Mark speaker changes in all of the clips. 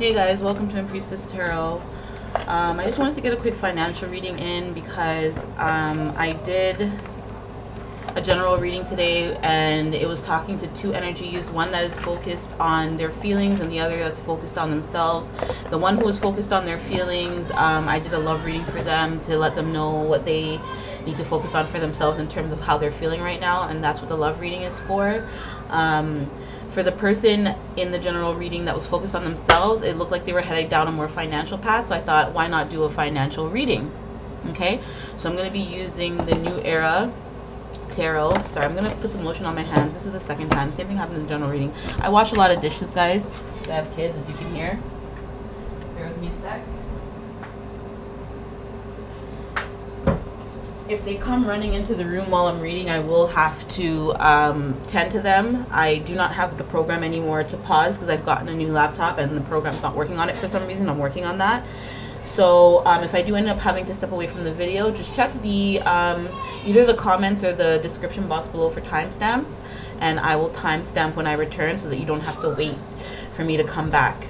Speaker 1: Hey guys, welcome to Empriestess Tarot. I just wanted to get a quick financial reading in because I did a general reading today and it was talking to two energies, one that is focused on their feelings and the other that's focused on themselves. The one who was focused on their feelings, I did a love reading for them to let them know what they need to focus on for themselves in terms of how they're feeling right now, and that's what the love reading is for. For the person in the general reading that was focused on themselves, it looked like they were heading down a more financial path, so I thought, why not do a financial reading? Okay, so I'm going to be using the New Era Tarot. Sorry, I'm going to put some lotion on my hands. This is the second time. Same thing happened in the general reading. I wash a lot of dishes, guys. I have kids, as you can hear. Bear with me a sec. If they come running into the room while I'm reading, I will have to tend to them. I do not have the program anymore to pause because I've gotten a new laptop and the program's not working on it for some reason. I'm working on that. So if I do end up having to step away from the video, just check the either the comments or the description box below for timestamps, and I will timestamp when I return so that you don't have to wait for me to come back.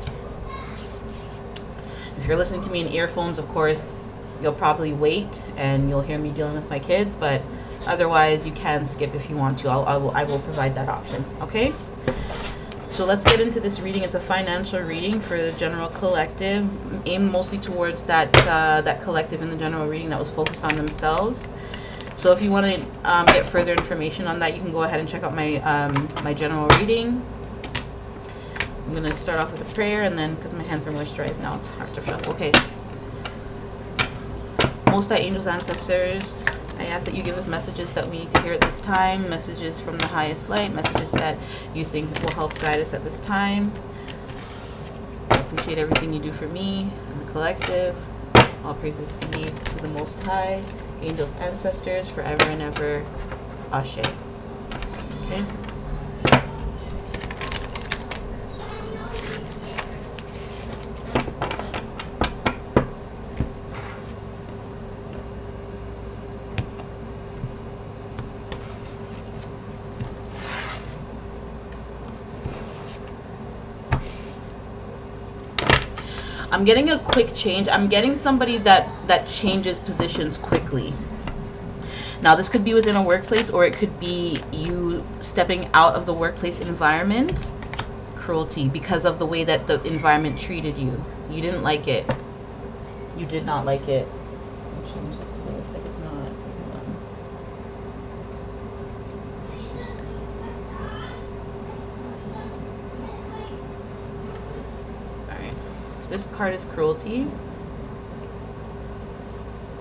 Speaker 1: If you're listening to me in earphones, of course, you'll probably wait and you'll hear me dealing with my kids, but otherwise you can skip if you want to. I will provide that option. Okay, so let's get into this reading. It's a financial reading for the general collective, aimed mostly towards that collective in the general reading that was focused on themselves. So if you want to get further information on that, you can go ahead and check out my my general reading. I'm going to start off with a prayer, and then because my hands are moisturized now, it's hard to shuffle. Okay. Most High Angels, Ancestors, I ask that you give us messages that we need to hear at this time, messages from the highest light, messages that you think will help guide us at this time. I appreciate everything you do for me and the collective. All praises be to the Most High, Angels, Ancestors, forever and ever. Ashe. Okay. I'm getting a quick change. I'm getting somebody that changes positions quickly. Now, this could be within a workplace, or it could be you stepping out of the workplace environment. Cruelty, because of the way that the environment treated you. You didn't like it. You did not like it. I'll change this because it looks like it's not. This card is cruelty.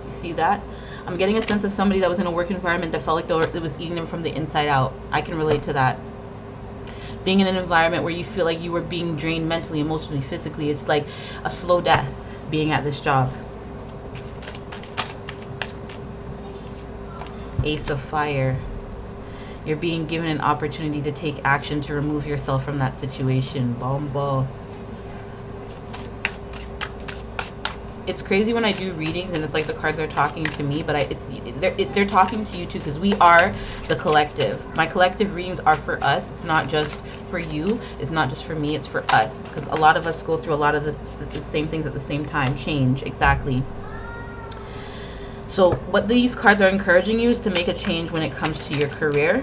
Speaker 1: You see that? I'm getting a sense of somebody that was in a work environment that felt like it was eating them from the inside out. I can relate to that. Being in an environment where you feel like you were being drained mentally, emotionally, physically. It's like a slow death being at this job. Ace of Fire. You're being given an opportunity to take action to remove yourself from that situation. Bombo. It's crazy when I do readings and it's like the cards are talking to me, but they're talking to you too, because we are the collective. My collective readings are for us. It's not just for you. It's not just for me. It's for us, because a lot of us go through a lot of the same things at the same time. Change, exactly. So what these cards are encouraging you is to make a change when it comes to your career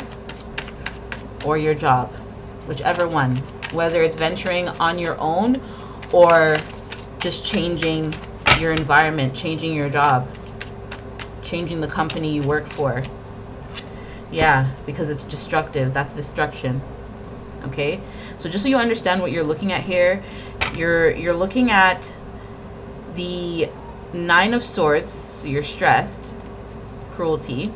Speaker 1: or your job, whichever one. Whether it's venturing on your own or just changing your environment, changing your job, changing the company you work for. Yeah, because it's destructive. That's destruction. Okay, so just so you understand what you're looking at here, you're looking at the Nine of Swords, so you're stressed, cruelty.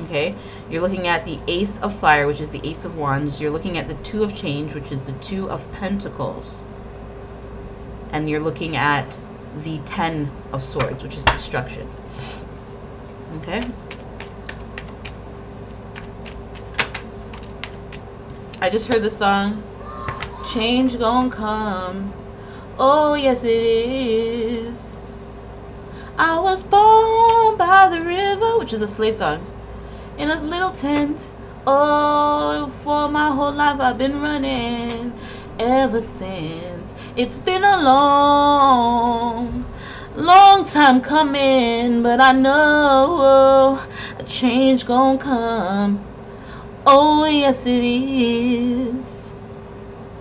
Speaker 1: Okay, you're looking at the Ace of Fire, which is the Ace of Wands. You're looking at the Two of Change, which is the Two of Pentacles, and you're looking at the Ten of Swords, which is destruction. Okay, I just heard the song Change Gon' Come. Oh yes it is. I was born by the river, which is a slave song, in a little tent. Oh, for my whole life I've been running, ever since. It's been a long time coming, but I know a change gonna come. Oh yes it is.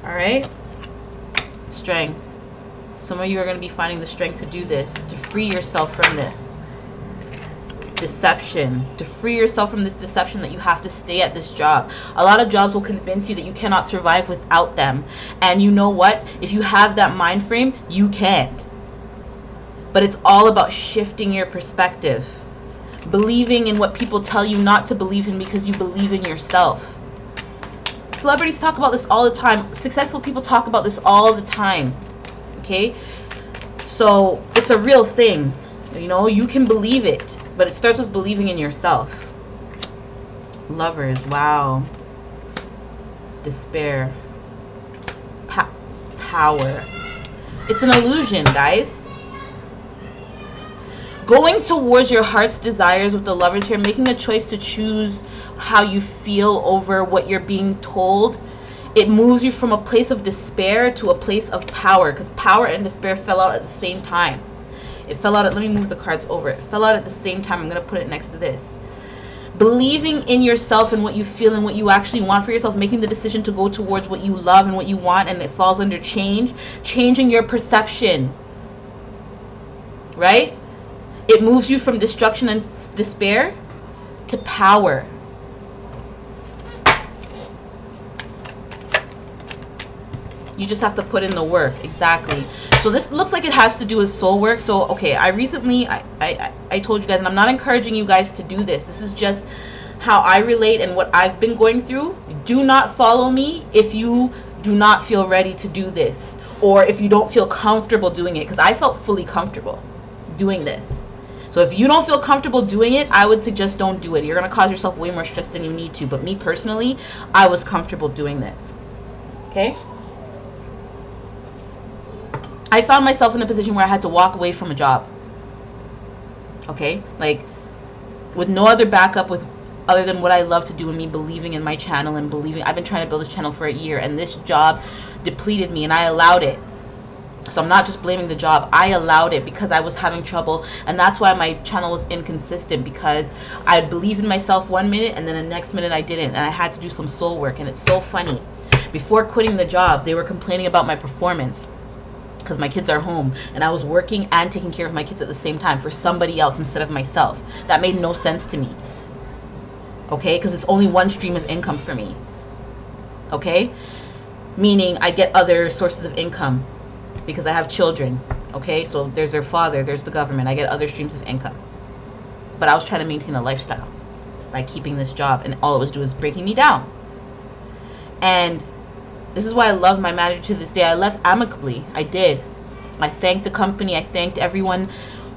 Speaker 1: Alright? Strength. Some of you are going to be finding the strength to do this, to free yourself from this deception, to free yourself from this deception that you have to stay at this job. A lot of jobs will convince you that you cannot survive without them. And you know what? If you have that mind frame, you can't. But it's all about shifting your perspective. Believing in what people tell you not to believe in because you believe in yourself. Celebrities talk about this all the time. Successful people talk about this all the time. Okay? So, it's a real thing. You know, you can believe it. But it starts with believing in yourself. Lovers, wow. Despair. Power. It's an illusion, guys. Going towards your heart's desires with the Lovers here, making a choice to choose how you feel over what you're being told, it moves you from a place of despair to a place of power, because power and despair fell out at the same time. It fell out at, let me move the cards over. It fell out at the same time. I'm going to put it next to this. Believing in yourself and what you feel and what you actually want for yourself, making the decision to go towards what you love and what you want, and it falls under change, changing your perception. Right? It moves you from destruction and despair to power. You just have to put in the work. Exactly. So this looks like it has to do with soul work. So, okay, I recently, I told you guys, and I'm not encouraging you guys to do this. This is just how I relate and what I've been going through. Do not follow me if you do not feel ready to do this, or if you don't feel comfortable doing it, because I felt fully comfortable doing this. So if you don't feel comfortable doing it, I would suggest don't do it. You're going to cause yourself way more stress than you need to. But me personally, I was comfortable doing this. Okay? I found myself in a position where I had to walk away from a job. Okay? Like, with no other backup with other than what I love to do and me believing in my channel and believing. I've been trying to build this channel for a year, and this job depleted me, and I allowed it. So I'm not just blaming the job. I allowed it because I was having trouble, and that's why my channel was inconsistent, because I believed in myself one minute and then the next minute I didn't, and I had to do some soul work. And it's so funny. Before quitting the job, they were complaining about my performance because my kids are home, and I was working and taking care of my kids at the same time for somebody else instead of myself. That made no sense to me. Okay? Because it's only one stream of income for me. Okay? Meaning I get other sources of income because I have children. Okay? So there's their father, there's the government. I get other streams of income. But I was trying to maintain a lifestyle by keeping this job, and all it was doing was breaking me down. And this is why I love my manager to this day. I left amicably. I did. I thanked the company. I thanked everyone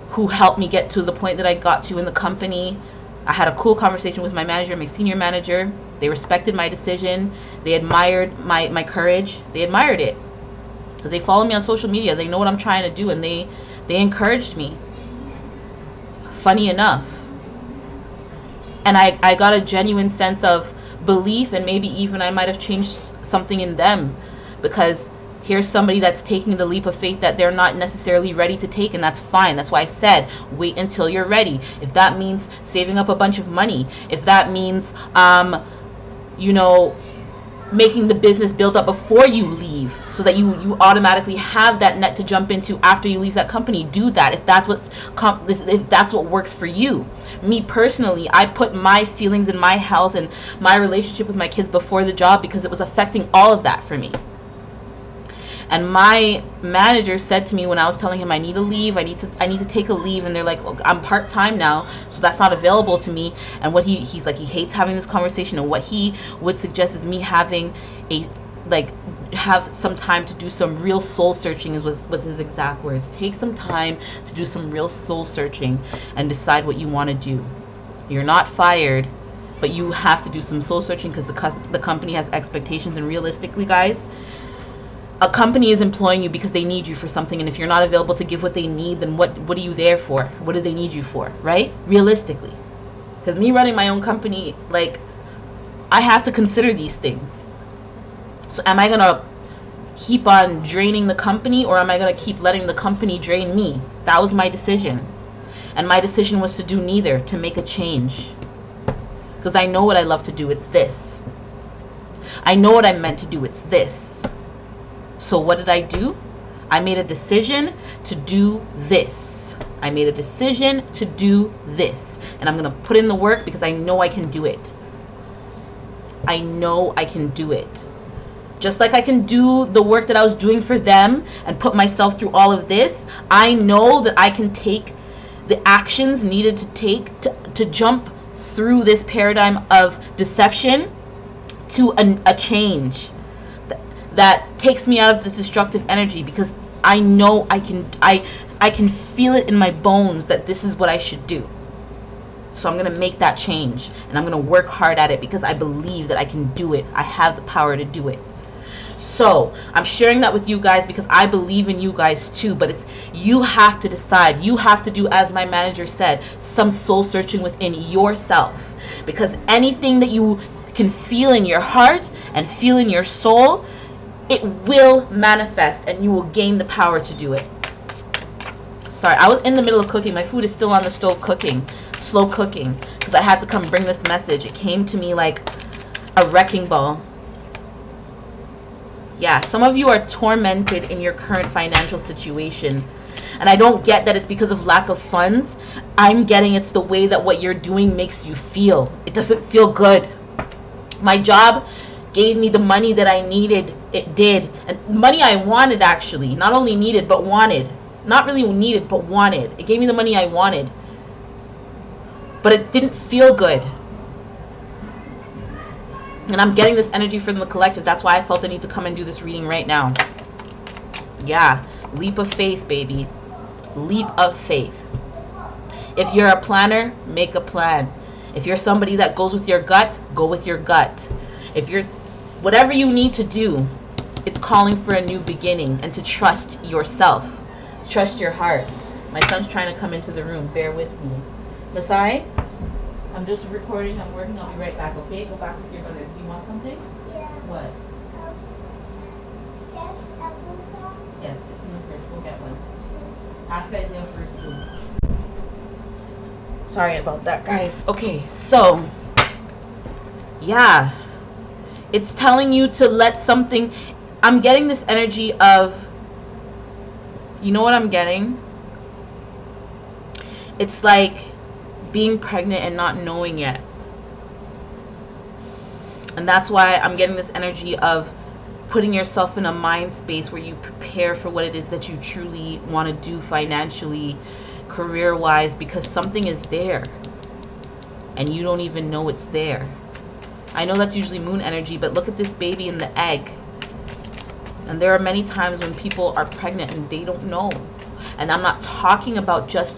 Speaker 1: who helped me get to the point that I got to in the company. I had a cool conversation with my manager, my senior manager. They respected my decision. They admired my courage. They admired it. Because they follow me on social media. They know what I'm trying to do, and they encouraged me. Funny enough. And I got a genuine sense of belief, and maybe even I might have changed something in them, because here's somebody that's taking the leap of faith that they're not necessarily ready to take, and that's fine. That's why I said wait until you're ready. If that means saving up a bunch of money, if that means making the business build up before you leave, so that you automatically have that net to jump into after you leave that company, do that if that's what works for you. Me personally, I put my feelings and my health and my relationship with my kids before the job, because it was affecting all of that for me. And my manager said to me when I was telling him I need to leave, I need to take a leave, and they're like, look, I'm part-time now, so that's not available to me. And what he's like, he hates having this conversation, and what he would suggest is me having have some time to do some real soul searching, was his exact words. Take some time to do some real soul searching and decide what you want to do. You're not fired, but you have to do some soul searching, because the company has expectations, and realistically, guys, a company is employing you because they need you for something, and if you're not available to give what they need, then what are you there for? What do they need you for, right? Realistically. Because me running my own company, like, I have to consider these things. So am I going to keep on draining the company, or am I going to keep letting the company drain me? That was my decision. And my decision was to do neither, to make a change. Because I know what I love to do, it's this. I know what I'm meant to do, it's this. So what did I do? I made a decision to do this. I made a decision to do this. And I'm going to put in the work because I know I can do it. I know I can do it. Just like I can do the work that I was doing for them and put myself through all of this, I know that I can take the actions needed to take to jump through this paradigm of deception to a change that takes me out of the destructive energy, because I know I can feel it in my bones that this is what I should do. So I'm going to make that change, and I'm going to work hard at it because I believe that I can do it. I have the power to do it. So I'm sharing that with you guys because I believe in you guys too, but it's, you have to decide. You have to do, as my manager said, some soul searching within yourself, because anything that you can feel in your heart and feel in your soul, it will manifest and you will gain the power to do it. Sorry, I was in the middle of cooking. My food is still on the stove cooking, slow cooking, because I had to come bring this message. It came to me like a wrecking ball. Yeah, some of you are tormented in your current financial situation. And I don't get that it's because of lack of funds. I'm getting it's the way that what you're doing makes you feel. It doesn't feel good. My job gave me the money that I needed. It did. And money I wanted, actually. Not only needed, but wanted. Not really needed, but wanted. It gave me the money I wanted. But it didn't feel good. And I'm getting this energy from the collective. That's why I felt the need to come and do this reading right now. Yeah. Leap of faith, baby. Leap of faith. If you're a planner, make a plan. If you're somebody that goes with your gut, go with your gut. If you're whatever you need to do, it's calling for a new beginning and to trust yourself. Trust your heart. My son's trying to come into the room. Bear with me. Masai, I'm just recording. I'm working. I'll be right back, okay? Go back with your brother. Do you want something?
Speaker 2: Yeah.
Speaker 1: What?
Speaker 2: Yes, applesauce.
Speaker 1: Yes, it's in the fridge. Go get one. Ask Isaiah first, too. Sorry about that, guys. Okay, so, yeah. It's telling you to let something... I'm getting this energy of... You know what I'm getting? It's like being pregnant and not knowing yet. And that's why I'm getting this energy of putting yourself in a mind space where you prepare for what it is that you truly want to do financially, career-wise, because something is there and you don't even know it's there. I know that's usually moon energy, but look at this baby in the egg. And there are many times when people are pregnant and they don't know. And I'm not talking about just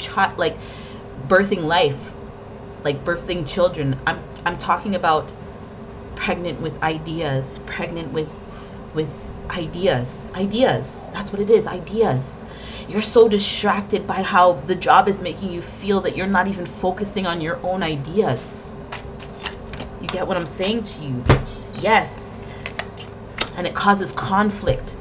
Speaker 1: birthing life, like birthing children. I'm talking about pregnant with ideas, pregnant with ideas. That's what it is, ideas. You're so distracted by how the job is making you feel that you're not even focusing on your own ideas. You get what I'm saying to you? Yes. And it causes conflict,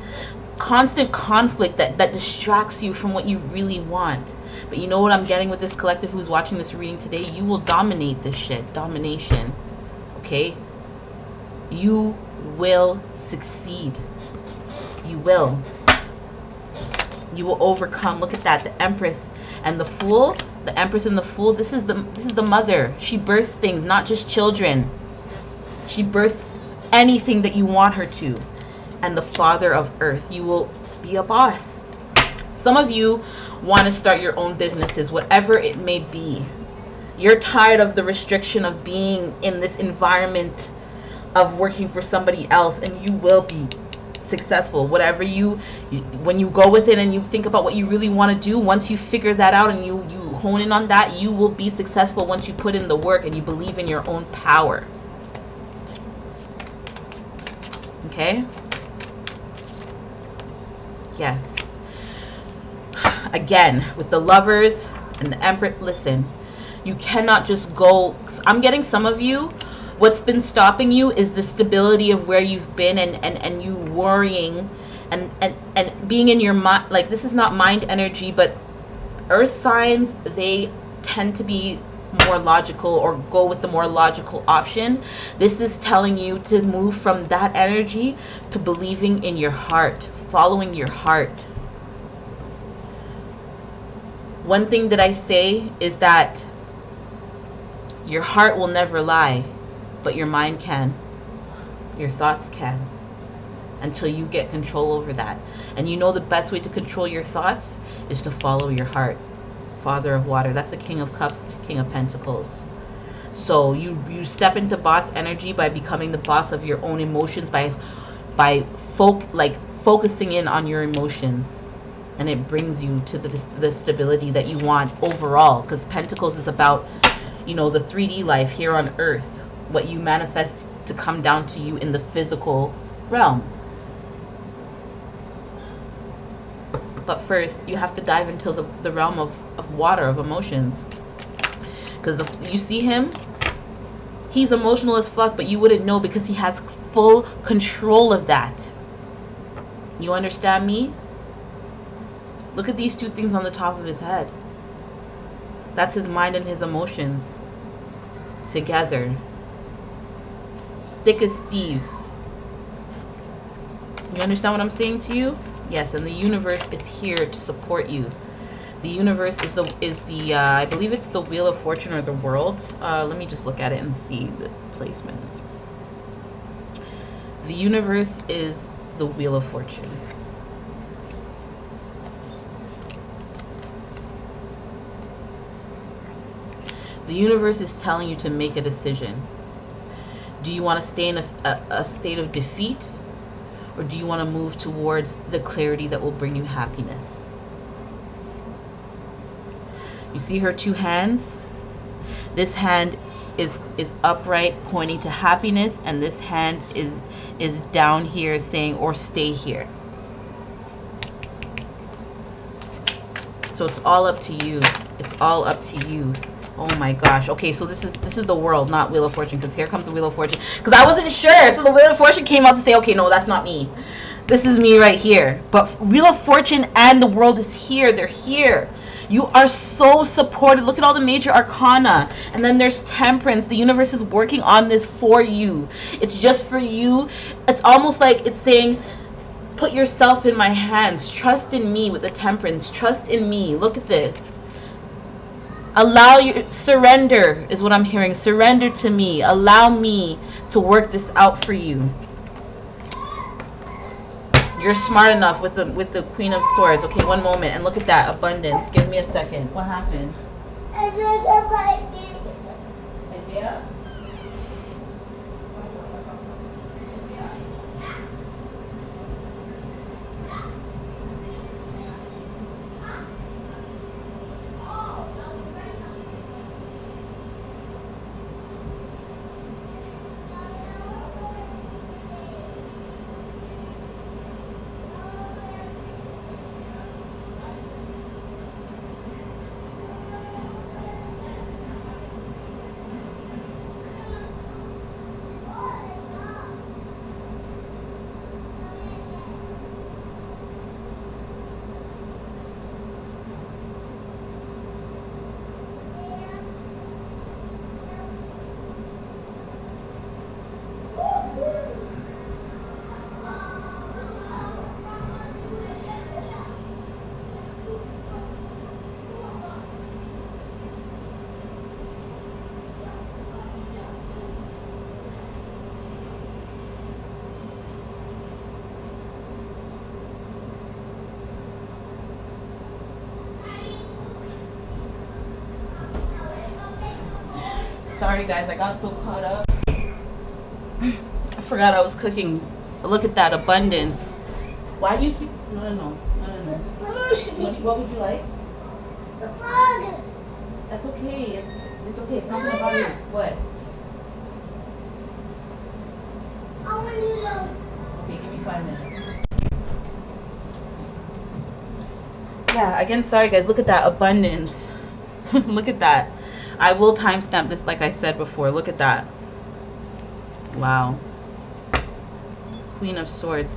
Speaker 1: constant conflict that distracts you from what you really want. But you know what I'm getting with this collective who's watching this reading today? You will dominate this shit. Domination. Okay? You will succeed. You will. You will overcome. Look at that. The Empress and the Fool. The Empress and the Fool. This is the mother. She births things, not just children. She births anything that you want her to. And the Father of Earth. You will be a boss. Some of you want to start your own businesses, whatever it may be. You're tired of the restriction of being in this environment of working for somebody else, and you will be successful. Whatever when you go with it and you think about what you really want to do, once you figure that out and you hone in on that, you will be successful once you put in the work and you believe in your own power. Okay? Yes. Again, with the Lovers and the Empress, listen, you cannot just go. I'm getting some of you, what's been stopping you is the stability of where you've been and you worrying and being in your mind, like, this is not mind energy, but earth signs, they tend to be more logical, or go with the more logical option. This is telling you to move from that energy to believing in your heart, following your heart. One thing that I say is that your heart will never lie, but your mind can. Your thoughts can. Until you get control over that. And you know the best way to control your thoughts is to follow your heart. Father of water, that's the King of Cups, King of Pentacles. So you step into boss energy by becoming the boss of your own emotions, by focusing in on your emotions, and it brings you to the stability that you want overall. Because Pentacles is about, you know, the 3D life here on earth, what you manifest to come down to you in the physical realm. But first, you have to dive into the realm of water, of emotions. Because you see him, he's emotional as fuck, but you wouldn't know because he has full control of that. You understand me? Look at these two things on the top of his head. That's his mind and his emotions together. Thick as thieves. You understand what I'm saying to you? Yes, and the universe is here to support you. The universe is the I believe it's the Wheel of Fortune or the World. Let me just look at it and see the placements. The universe is the Wheel of Fortune. The universe is telling you to make a decision. Do you want to stay in a state of defeat? Or do you want to move towards the clarity that will bring you happiness? You see her two hands? This hand is upright, pointing to happiness, and this hand is down here saying, or stay here. So it's all up to you. It's all up to you. Oh my gosh. Okay, so this is the World, not Wheel of Fortune, because here comes the Wheel of Fortune. Because I wasn't sure. So the Wheel of Fortune came out to say, okay, no, that's not me. This is me right here. But Wheel of Fortune and the World is here. They're here. You are so supported. Look at all the major arcana. And then there's Temperance. The universe is working on this for you. It's just for you. It's almost like it's saying, put yourself in my hands. Trust in me with the Temperance. Trust in me. Look at this. Allow your surrender is what I'm hearing. Surrender to me. Allow me to work this out for you. You're smart enough with the Queen of Swords. Okay, one moment, and look at that abundance. Give me a second. What happened? Idea? Sorry guys, I got so caught up. I forgot I was cooking. Look at that abundance. Why do you keep... No. What would you like? The frog. That's okay. It's okay. It's not going to bother you. What? I want noodles. Okay, give me 5 minutes. Yeah, again, sorry guys. Look at that abundance. Look at that. I will timestamp this like I said before. Look at that. Wow. Queen of Swords.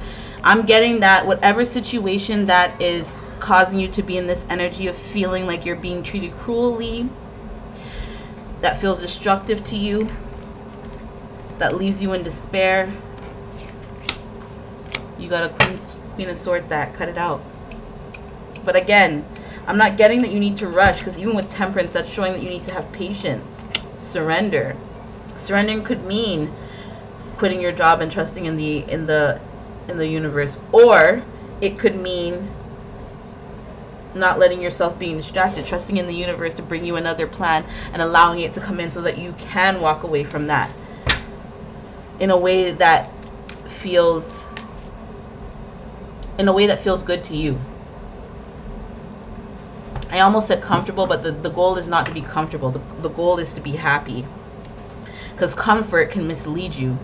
Speaker 1: I'm getting that whatever situation that is causing you to be in this energy of feeling like you're being treated cruelly, that feels destructive to you, that leaves you in despair, you got a Queen of Swords that cut it out. But again, I'm not getting that you need to rush, because even with Temperance, that's showing that you need to have patience. Surrender. Surrendering could mean quitting your job and trusting in the universe, or it could mean not letting yourself being distracted, trusting in the universe to bring you another plan and allowing it to come in so that you can walk away from that in a way that feels good to you. I almost said comfortable, but the goal is not to be comfortable. The goal is to be happy, because comfort can mislead you.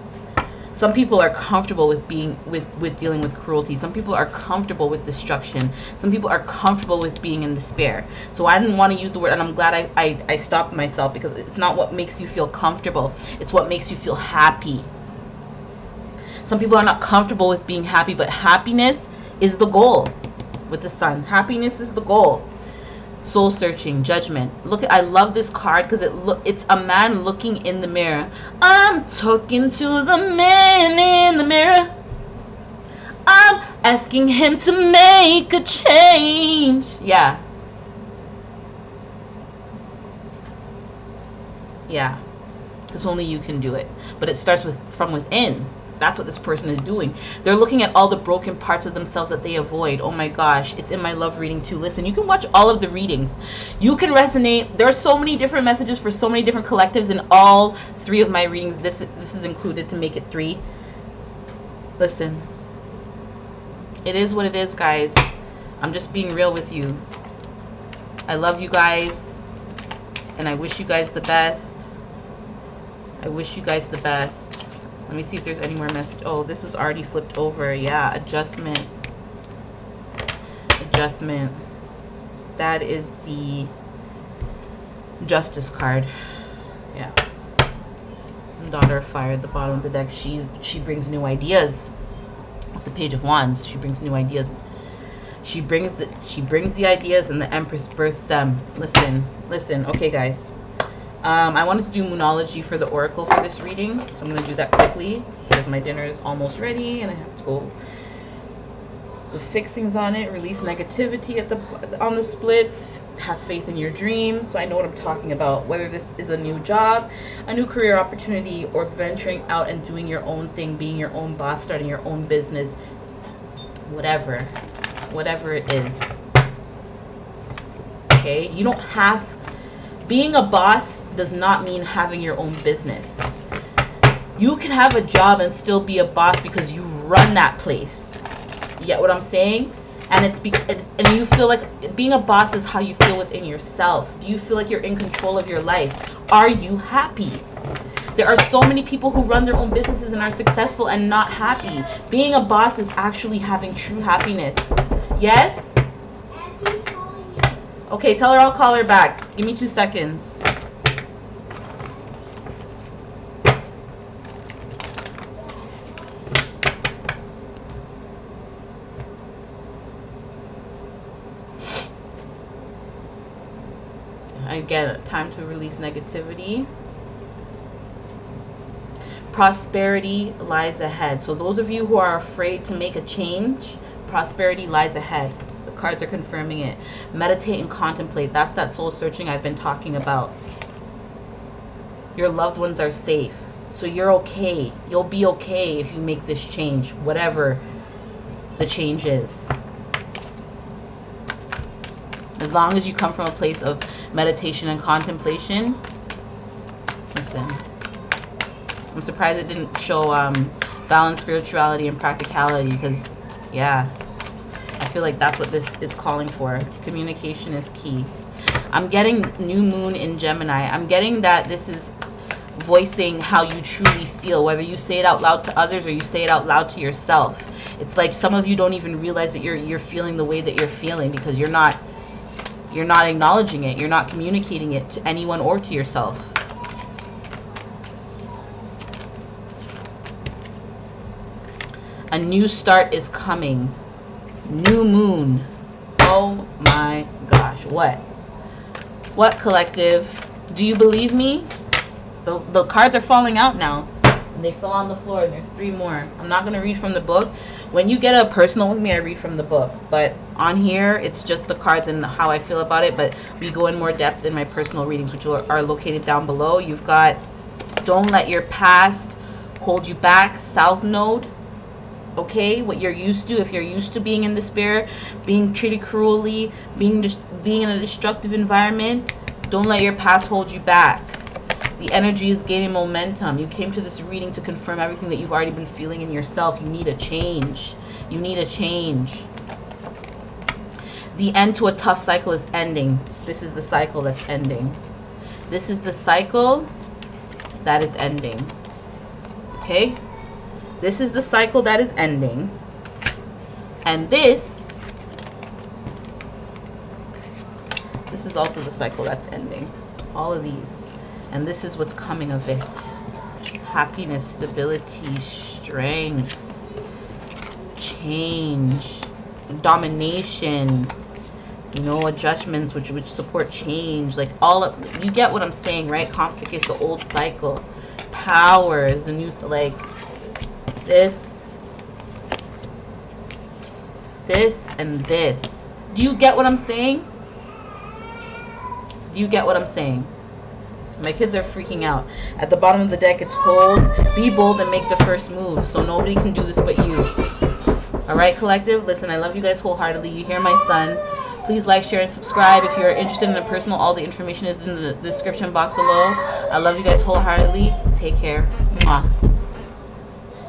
Speaker 1: Some people are comfortable with being with dealing with cruelty. Some people are comfortable with destruction. Some people are comfortable with being in despair. So I didn't want to use the word, and I'm glad I stopped myself, because it's not what makes you feel comfortable. It's what makes you feel happy. Some people are not comfortable with being happy, but happiness is the goal with the Sun. Happiness is the goal. Soul searching, judgment. I love this card because it's a man looking in the mirror. I'm talking to the man in the mirror. I'm asking him to make a change. Yeah. Yeah. Because only you can do it. But it starts from within. That's what this person is doing. They're looking at all the broken parts of themselves that they avoid. Oh my gosh, it's in my love reading too. Listen, you can watch all of the readings. You can resonate. There are so many different messages for so many different collectives in all 3 of my readings. This is included to make it 3. Listen, it is what it is, guys. I'm just being real with you. I love you guys, and I wish you guys the best. I wish you guys the best. Let me see if there's any more message. Oh, this is already flipped over. Yeah, adjustment. Adjustment. That is the Justice card. Yeah. Daughter of Fire at the bottom of the deck. She brings new ideas. It's the Page of Wands. She brings new ideas. She brings the ideas, and the Empress births them. Listen. Okay, guys. I wanted to do Moonology for the Oracle for this reading, so I'm going to do that quickly because my dinner is almost ready and I have to go. The fixings on it: release negativity on the split, have faith in your dreams. So I know what I'm talking about, whether this is a new job, a new career opportunity, or venturing out and doing your own thing, being your own boss, starting your own business, whatever it is. Okay, you don't have, being a boss does not mean having your own business. You can have a job and still be a boss because you run that place. You get what I'm saying? And and you feel like being a boss is how you feel within yourself. Do you feel like you're in control of your life? Are you happy? There are so many people who run their own businesses and are successful and not happy. Being a boss is actually having true happiness. Yes? Okay, tell her I'll call her back. Give me 2 seconds. Again, time to release negativity. Prosperity lies ahead. So those of you who are afraid to make a change, prosperity lies ahead. The cards are confirming it. Meditate and contemplate. That's that soul searching I've been talking about. Your loved ones are safe. So you're okay. You'll be okay if you make this change, whatever the change is. As long as you come from a place of meditation and contemplation. Listen, I'm surprised it didn't show balance, spirituality, and practicality, because yeah, I feel like that's what this is calling for. Communication is key. I'm getting new moon in Gemini. I'm getting that this is voicing how you truly feel, whether you say it out loud to others or you say it out loud to yourself. It's like some of you don't even realize that you're feeling the way that you're feeling because you're not acknowledging it. You're not communicating it to anyone or to yourself. A new start is coming. New moon. Oh my gosh. What, collective? Do you believe me? The cards are falling out now. And they fell on the floor, and there's 3 more. I'm not going to read from the book. When you get a personal with me, I read from the book. But on here, it's just the cards and how I feel about it. But we go in more depth in my personal readings, which are located down below. You've got don't let your past hold you back. South Node. Okay, what you're used to. If you're used to being in despair, being treated cruelly, being in a destructive environment, don't let your past hold you back. The energy is gaining momentum. You came to this reading to confirm everything that you've already been feeling in yourself. You need a change. You need a change. The end to a tough cycle is ending. This is the cycle that's ending. This is the cycle that is ending. Okay? This is the cycle that is ending. And this is also the cycle that's ending. All of these. And this is what's coming of it. Happiness, stability, strength, change, domination, adjustments which support change. Like you get what I'm saying, right? Conflict is the old cycle. Power is the new, like this, and this. Do you get what I'm saying? Do you get what I'm saying? My kids are freaking out. At the bottom of the deck, it's hold, be bold, and make the first move. So nobody can do this but you. Alright, collective? Listen, I love you guys wholeheartedly. You hear my son. Please like, share, and subscribe. If you're interested in a personal, all the information is in the description box below. I love you guys wholeheartedly. Take care. Mwah.